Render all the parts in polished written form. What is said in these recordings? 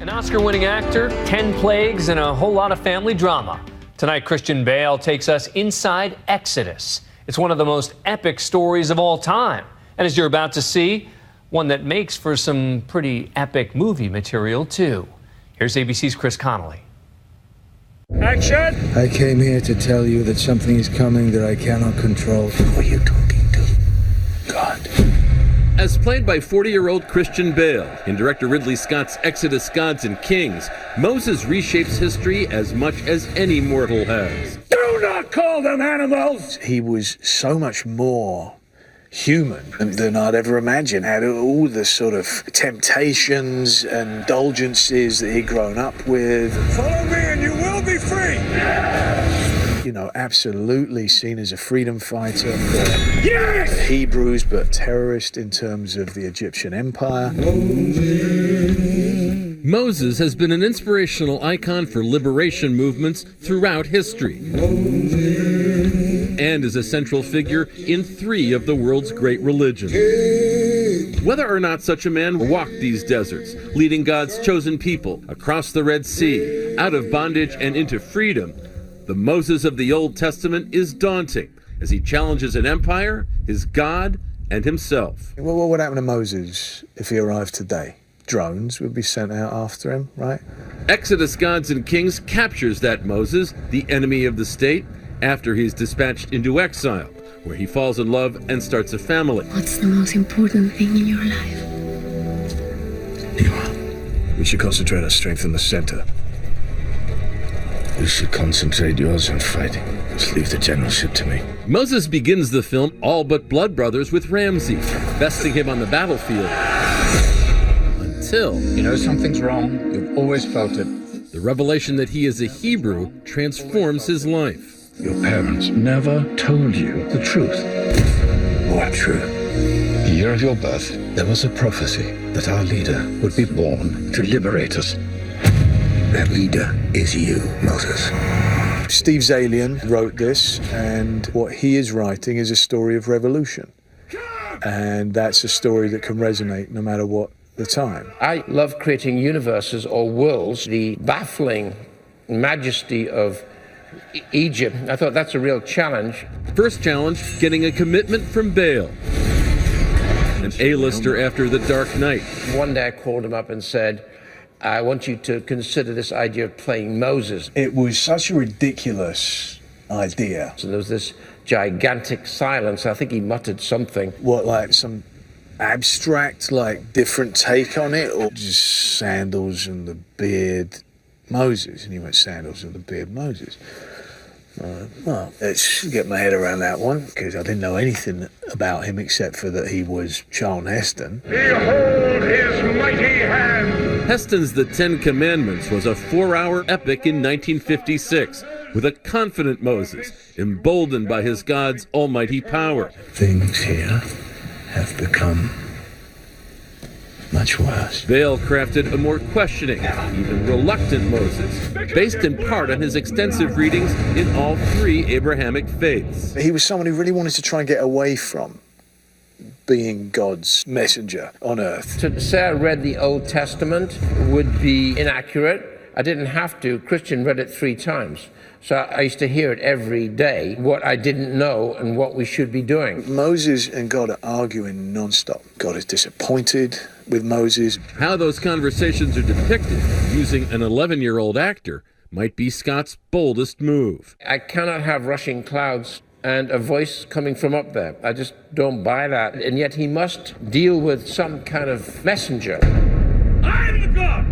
An Oscar-winning actor, 10 plagues, and a whole lot of family drama. Tonight, Christian Bale takes us inside Exodus. It's one of the most epic stories of all time. And as you're about to see, one that makes for some pretty epic movie material, too. Here's ABC's Chris Connolly. Action! I came here to tell you that something is coming that I cannot control. Who are you talking to? God. As played by 40-year-old Christian Bale in director Ridley Scott's Exodus, Gods and Kings, Moses reshapes history as much as any mortal has. Do not call them animals! He was so much more human than I'd ever imagined. Had all the sort of temptations and indulgences that he'd grown up with. Follow me and you will be free! You know, absolutely seen as a freedom fighter for the Hebrews, but terrorist in terms of the Egyptian Empire. Moses has been an inspirational icon for liberation movements throughout history, and is a central figure in 3 of the world's great religions. Whether or not such a man walked these deserts, leading God's chosen people across the Red Sea, out of bondage and into freedom, the Moses of the Old Testament is daunting as he challenges an empire, his God, and himself. Well, what would happen to Moses if he arrived today? Drones would be sent out after him, right? Exodus, Gods and Kings captures that Moses, the enemy of the state, after he's dispatched into exile, where he falls in love and starts a family. What's the most important thing in your life? You are. We should concentrate our strength in the center. You should concentrate yours on fighting. Just leave the generalship to me. Moses begins the film all but blood brothers with Ramses, besting him on the battlefield. Until... You know something's wrong. You've always felt it. The revelation that he is a Hebrew transforms his life. Your parents never told you the truth. What truth? The year of your birth, there was a prophecy that our leader would be born to liberate us. That leader is you, Moses. Steve Zalian wrote this, and what he is writing is a story of revolution. And that's a story that can resonate no matter what the time. I love creating universes or worlds. The baffling majesty of Egypt, I thought that's a real challenge. First challenge, getting a commitment from Bale, an A-lister after The Dark Knight. One day I called him up and said, I want you to consider this idea of playing Moses. It was such a ridiculous idea. So there was this gigantic silence. I think he muttered something. What, like some abstract, like different take on it, or just sandals and the beard Moses? And he went, sandals and the beard Moses. Well, let's get my head around that one, because I didn't know anything about him except for that he was Charlton Heston. Behold his mighty hand! Heston's The 10 Commandments was a 4-hour epic in 1956, with a confident Moses, emboldened by his God's almighty power. Things here have become much worse. Bale crafted a more questioning, even reluctant Moses, based in part on his extensive readings in all 3 Abrahamic faiths. He was someone who really wanted to try and get away from being God's messenger on earth. To say I read the Old Testament would be inaccurate. I didn't have to. Christian read it 3 times. So I used to hear it every day, what I didn't know and what we should be doing. Moses and God are arguing non-stop. God is disappointed with Moses. How those conversations are depicted using an 11-year-old actor might be Scott's boldest move. I cannot have rushing clouds and a voice coming from up there. I just don't buy that. And yet he must deal with some kind of messenger. I am the God!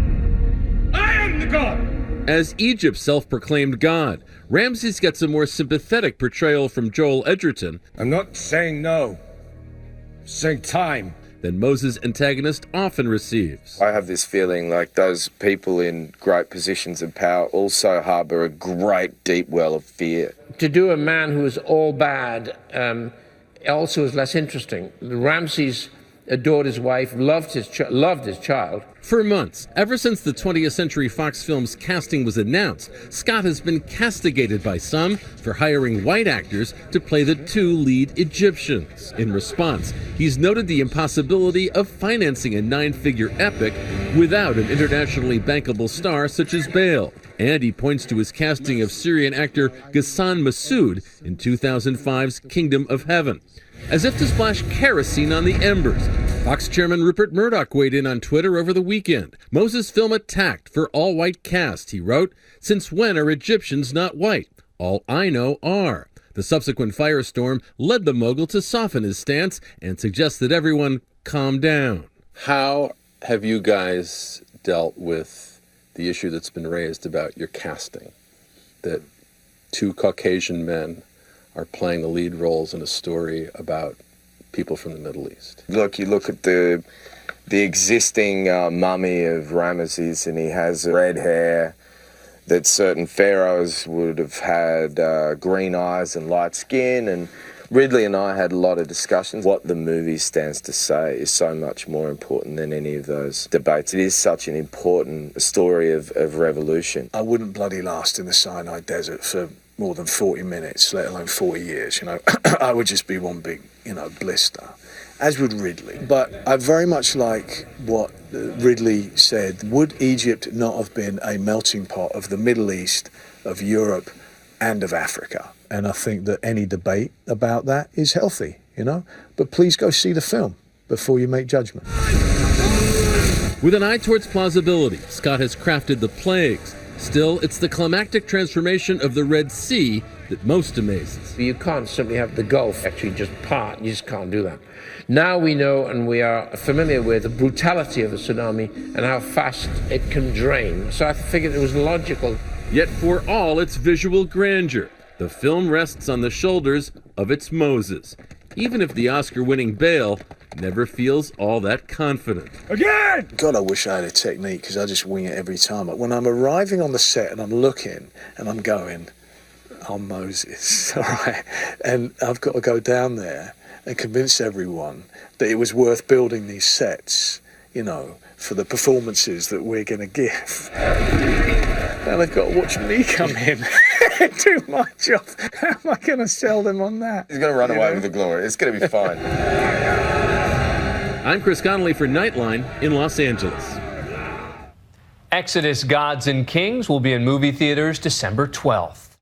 I am the God! As Egypt's self-proclaimed god, Ramses gets a more sympathetic portrayal from Joel Edgerton. I'm not saying no. I'm saying time. Than Moses' antagonist often receives. I have this feeling like those people in great positions of power also harbour a great deep well of fear. To do a man who is all bad also is less interesting. Ramses adored his wife, loved his child. For months, ever since the 20th Century Fox film's casting was announced, Scott has been castigated by some for hiring white actors to play the two lead Egyptians. In response, he's noted the impossibility of financing a 9-figure epic without an internationally bankable star such as Bale. And he points to his casting of Syrian actor Ghassan Massoud in 2005's Kingdom of Heaven, as if to splash kerosene on the embers. Fox chairman Rupert Murdoch weighed in on Twitter over the weekend. Moses' film attacked for all-white cast, he wrote. Since when are Egyptians not white? All I know are. The subsequent firestorm led the mogul to soften his stance and suggest that everyone calm down. How have you guys dealt with the issue that's been raised about your casting? That two Caucasian men are playing the lead roles in a story about people from the Middle East. Look, you look at the existing mummy of Ramesses, and he has red hair, that certain pharaohs would have had green eyes and light skin, and Ridley and I had a lot of discussions. What the movie stands to say is so much more important than any of those debates. It is such an important story of revolution. I wouldn't bloody last in the Sinai Desert for more than 40 minutes, let alone 40 years, I would just be one big, blister, as would Ridley. But I very much like what Ridley said. Would Egypt not have been a melting pot of the Middle East, of Europe, and of Africa? And I think that any debate about that is healthy, But please go see the film before you make judgment. With an eye towards plausibility, Scott has crafted the plagues. Still, it's the climactic transformation of the Red Sea that most amazes. You can't simply have the Gulf actually just part. You just can't do that. Now we know, and we are familiar with, the brutality of a tsunami and how fast it can drain. So I figured it was logical. Yet for all its visual grandeur, the film rests on the shoulders of its Moses, even if the Oscar-winning Bale never feels all that confident. Again! God, I wish I had a technique, because I just wing it every time. When I'm arriving on the set and I'm looking and I'm going, I'm Moses, all right? And I've got to go down there and convince everyone that it was worth building these sets, for the performances that we're going to give. Now they've got to watch me come in and do my job. How am I going to sell them on that? He's going to run away with the glory. It's going to be fine. I'm Chris Connolly for Nightline in Los Angeles. Exodus: Gods and Kings will be in movie theaters December 12th.